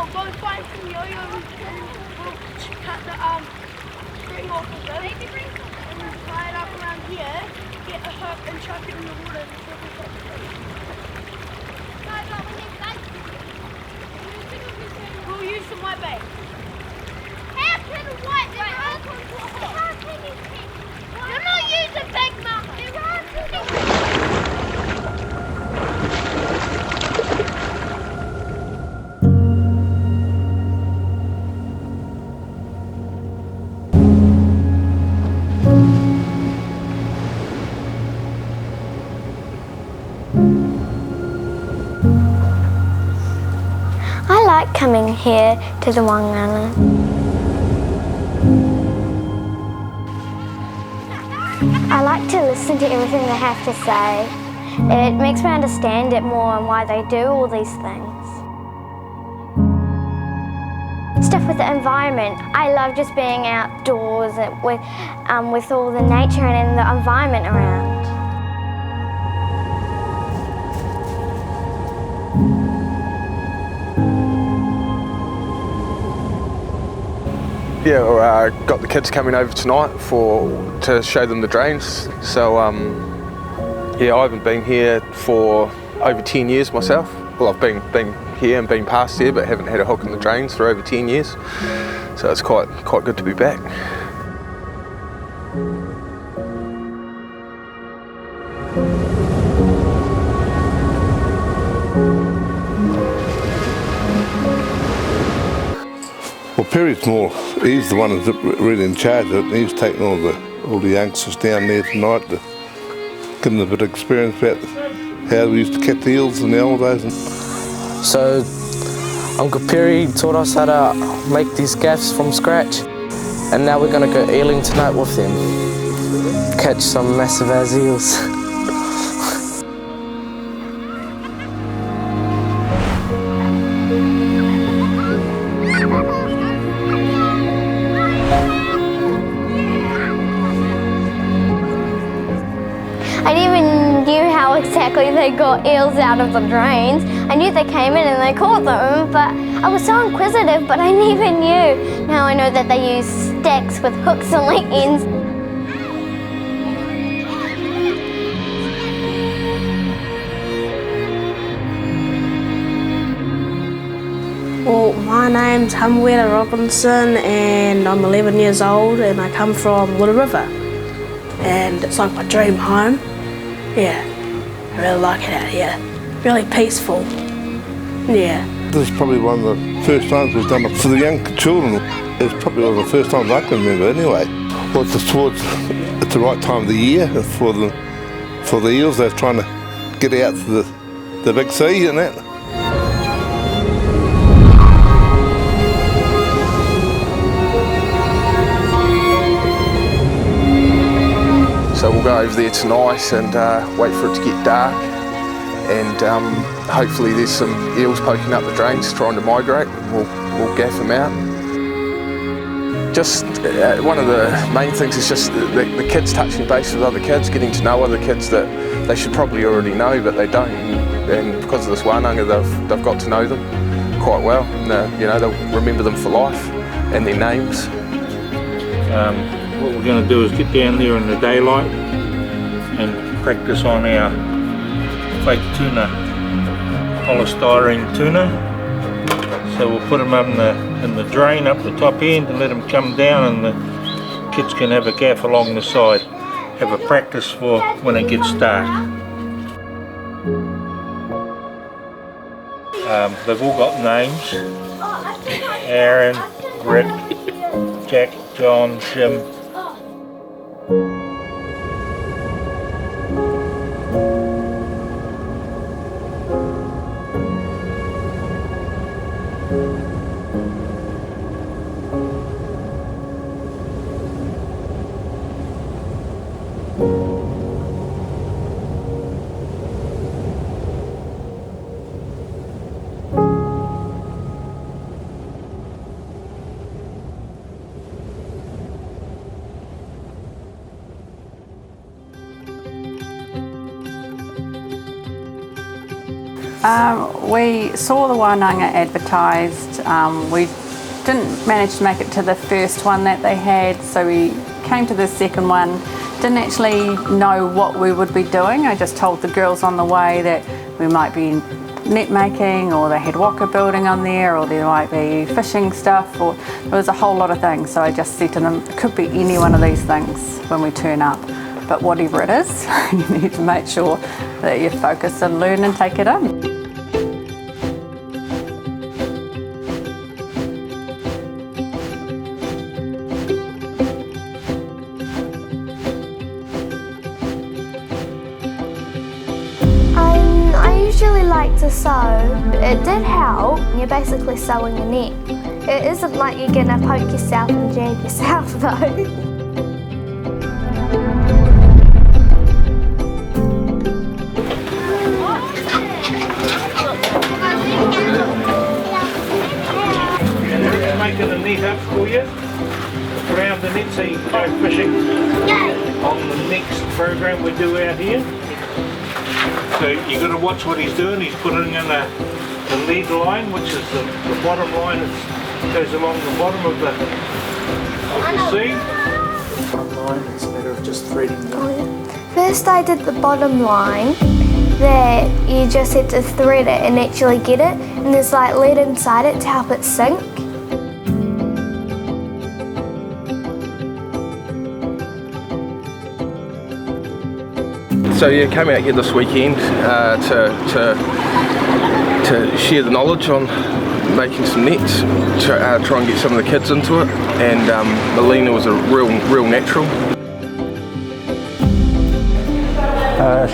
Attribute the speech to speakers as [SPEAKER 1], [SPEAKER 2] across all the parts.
[SPEAKER 1] I'll go find some yo-yos and we'll cut the string off of them and tie it up around here, get a hook and chuck it in the water. We'll use some white bait.
[SPEAKER 2] How can white bait? You're not using big mama.
[SPEAKER 3] I like coming here to the Wānanga. I like to listen to everything they have to say. It makes me understand it more and why they do all these things. Stuff with the environment. I love just being outdoors with all the nature and the environment around.
[SPEAKER 4] Yeah, got the kids coming over tonight to show them the drains. So yeah, I haven't been here for over 10 years myself. Well, I've been here and been past here, but haven't had a hook in the drains for over 10 years. So it's quite good to be back.
[SPEAKER 5] Well, Pere's he's the one who's really in charge of it, and he's taking all the youngsters down there tonight to give them a bit of experience about how we used to catch the eels in the old days.
[SPEAKER 6] So Uncle Pere taught us how to make these gaffs from scratch, and now we're going to go eeling tonight with him. Catch some massive ass eels.
[SPEAKER 3] I didn't even knew how exactly they got eels out of the drains. I knew they came in and they caught them, but I was so inquisitive, but I never knew. Now I know that they use sticks with hooks on the ends.
[SPEAKER 7] Well, my name's Hamwera Robinson and I'm 11 years old and I come from Little River. And it's like my dream home. Yeah, I really like it out here. Really peaceful. Yeah.
[SPEAKER 5] This is probably one of the first times we've done it for the young children. It's probably one of the first times I can remember anyway. Well, it's the right time of the year for the eels. They're trying to get out to the big sea and that.
[SPEAKER 4] So we'll go over there tonight and wait for it to get dark, and hopefully there's some eels poking up the drains trying to migrate. We'll gaff them out. Just one of the main things is just the kids touching base with other kids, getting to know other kids that they should probably already know but they don't, and because of this Wānanga they've got to know them quite well, and they'll remember them for life and their names.
[SPEAKER 8] What we're going to do is get down there in the daylight and practice on our fake tuna, polystyrene tuna. So we'll put them up in the drain up the top end and let them come down, and the kids can have a gaff along the side, have a practice for when it gets dark. They've all got names: Aaron, Rick, Jack, John, Jim.
[SPEAKER 9] We saw the Wānanga advertised. We didn't manage to make it to the first one that they had, so we came to the second one. Didn't actually know what we would be doing. I just told the girls on the way that we might be net making, or they had waka building on there, or there might be fishing stuff, or there was a whole lot of things. So I just said to them, it could be any one of these things when we turn up. But whatever it is, you need to make sure that you focus and learn and take it in.
[SPEAKER 3] I usually like to sew. It did help. You're basically sewing a net. It isn't like you're gonna poke yourself and jab yourself though.
[SPEAKER 8] Making a net up for you around the net so you can go fishing on the next program we do out here. So you've got to watch what he's doing. He's putting in the lead line, which is the bottom line that goes along the bottom of the sea.
[SPEAKER 6] Bottom line, it's better of just threading them.
[SPEAKER 3] First I did the bottom line, that you just had to thread it and actually get it, and there's like lead inside it to help it sink.
[SPEAKER 4] So yeah, came out here this weekend to share the knowledge on making some nets, try and get some of the kids into it, and Melina was a real natural.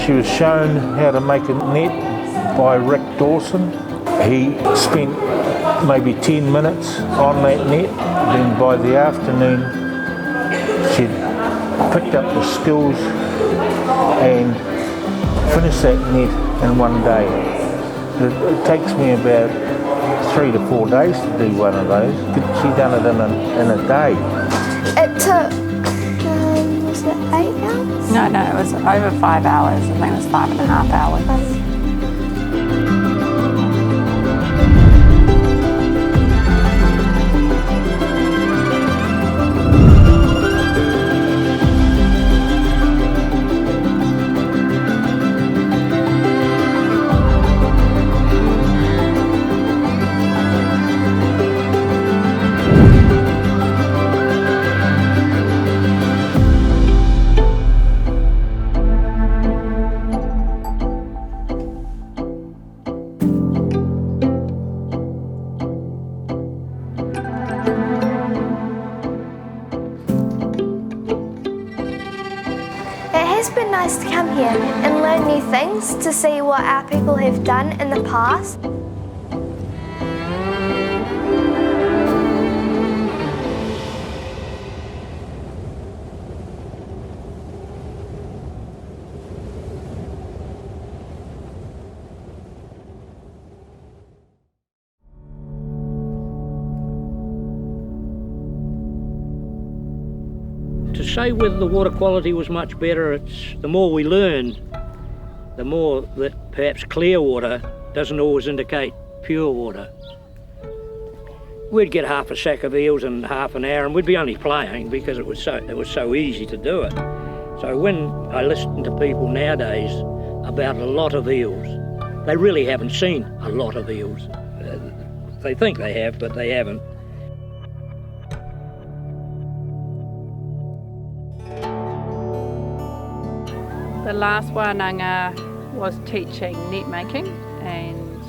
[SPEAKER 8] She was shown how to make a net by Rick Dawson. He spent maybe 10 minutes on that net, then by the afternoon she'd picked up the skills and finished that net in one day. It takes me about 3 to 4 days to do one of those. She done it in a day.
[SPEAKER 3] It took, was it 8 hours?
[SPEAKER 9] No, it was over 5 hours. I think it was 5.5 hours.
[SPEAKER 3] It's been nice to come here and learn new things, to see what our people have done in the past.
[SPEAKER 10] To say whether the water quality was much better, it's the more we learn, the more that perhaps clear water doesn't always indicate pure water. We'd get half a sack of eels in half an hour and we'd be only playing because it was so easy to do it. So when I listen to people nowadays about a lot of eels, they really haven't seen a lot of eels. They think they have, but they haven't.
[SPEAKER 9] The last Wānanga was teaching net making, and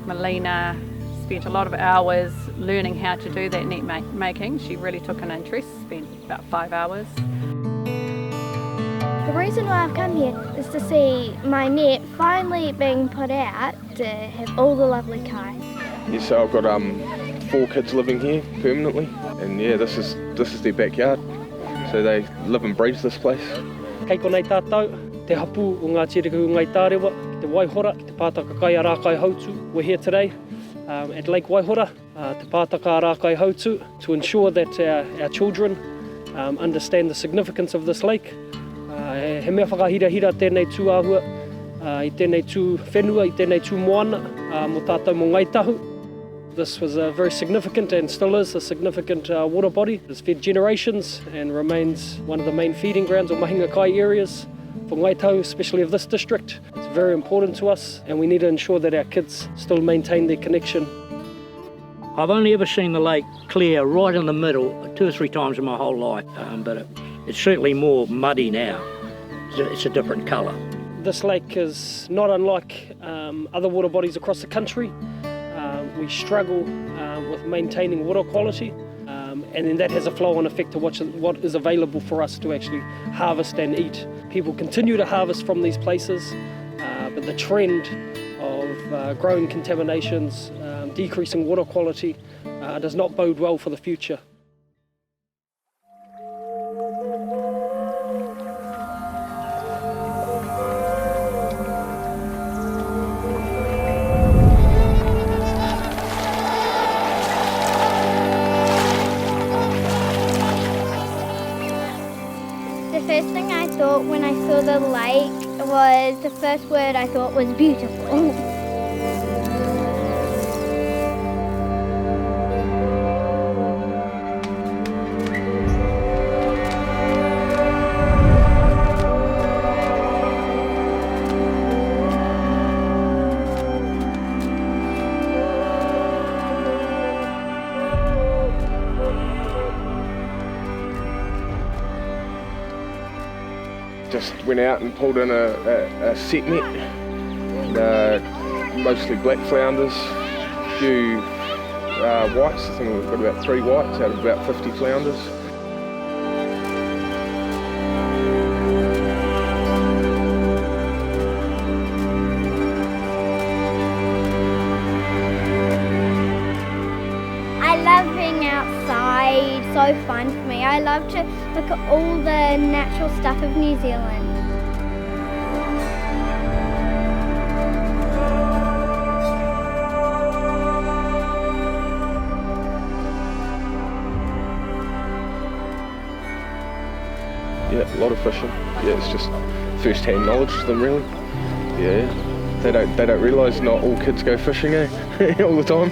[SPEAKER 9] Melina spent a lot of hours learning how to do that net making. She really took an interest, spent about 5 hours.
[SPEAKER 3] The reason why I've come here is to see my net finally being put out to have all the lovely kites.
[SPEAKER 4] Yeah, so I've got 4 kids living here permanently, and yeah, this is their backyard. So they live and breathe this place.
[SPEAKER 11] Kei konei tātou, te hapu o ngā tirikuhu ngai tārewa, te Waihora, ki te pātaka kai a rākai hautu. We're here today at Lake Waihora, te pātaka a rākai hautu, to ensure that our children understand the significance of this lake. He mea whakahira tēnei tūāhua, I tēnei tū whenua, I tēnei tū moana, mo tātou mo ngaitahu. This was a very significant, and still is, a significant water body. It's fed generations and remains one of the main feeding grounds or Mahinga kai areas for ngaitahu, especially of this district. It's very important to us, and we need to ensure that our kids still maintain their connection.
[SPEAKER 10] I've only ever seen the lake clear right in the middle 2 or 3 times in my whole life, but it's certainly more muddy now. It's a different colour.
[SPEAKER 11] This lake is not unlike other water bodies across the country. We struggle with maintaining water quality, and then that has a flow-on effect to what is available for us to actually harvest and eat. People continue to harvest from these places, but the trend of growing contaminations, decreasing water quality, does not bode well for the future.
[SPEAKER 3] The first thing I thought when I saw the lake was, the first word I thought was beautiful.
[SPEAKER 4] Just went out and pulled in a set net, mostly black flounders, a few whites. I think we've got about 3 whites out of about 50 flounders.
[SPEAKER 3] I love being outside, so fun for me. I love to look at all the natural stuff of New Zealand.
[SPEAKER 4] Yeah, a lot of fishing. Yeah, it's just first-hand knowledge to them, really. Yeah, they don't realise not all kids go fishing, all the time.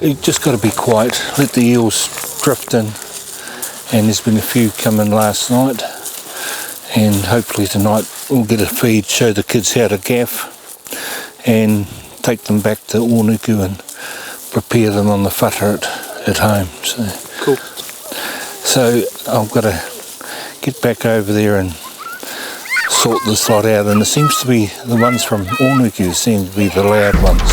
[SPEAKER 12] You just got to be quiet, let the eels drift in, and there's been a few come in last night, and hopefully tonight we'll get a feed, show the kids how to gaff and take them back to Ōnuku and prepare them on the whata at home. So
[SPEAKER 11] Cool.
[SPEAKER 12] So I've got to get back over there and sort this lot out, and it seems to be the ones from Ōnuku seem to be the loud ones.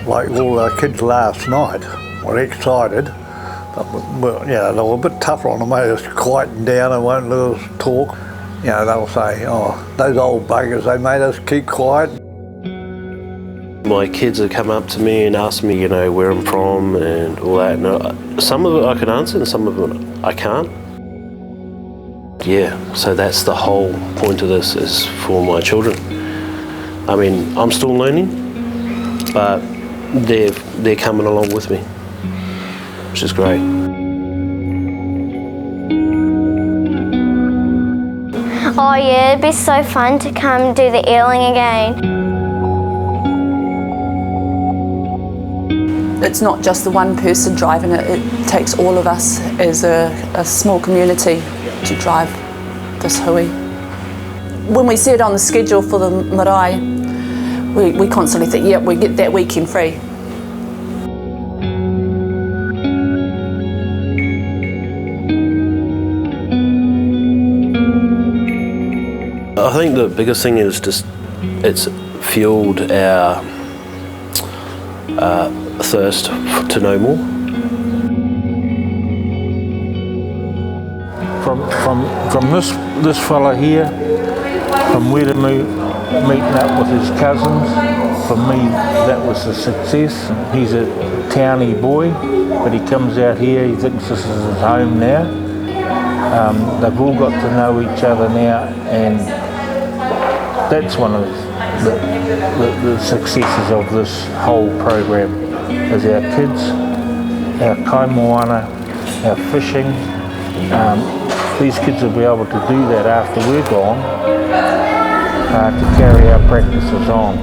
[SPEAKER 13] Like all our kids last night were excited, but you know, they were a bit tougher on them. They just quieting down and won't let us talk. You know, they'll say, "Oh, those old buggers, they made us keep quiet."
[SPEAKER 14] My kids have come up to me and asked me, you know, where I'm from and all that. And some of it I can answer and some of it I can't. Yeah, so that's the whole point of this, is for my children. I mean, I'm still learning, but they're coming along with me, which is great.
[SPEAKER 3] Oh yeah, it'd be so fun to come do the eeling again.
[SPEAKER 15] It's not just the one person driving it, it takes all of us as a small community to drive this hui. When we set on the schedule for the marae, we constantly think, yeah, we get that weekend free.
[SPEAKER 14] I think the biggest thing is just it's fueled our thirst to know more.
[SPEAKER 12] From this fella here, from Weremu, meeting up with his cousins, for me that was a success. He's a townie boy, but he comes out here, he thinks this is his home now. They've all got to know each other now, and that's one of the successes of this whole program, is our kids, our kaumātua, our fishing. These kids will be able to do that after we're gone, to carry our practices on.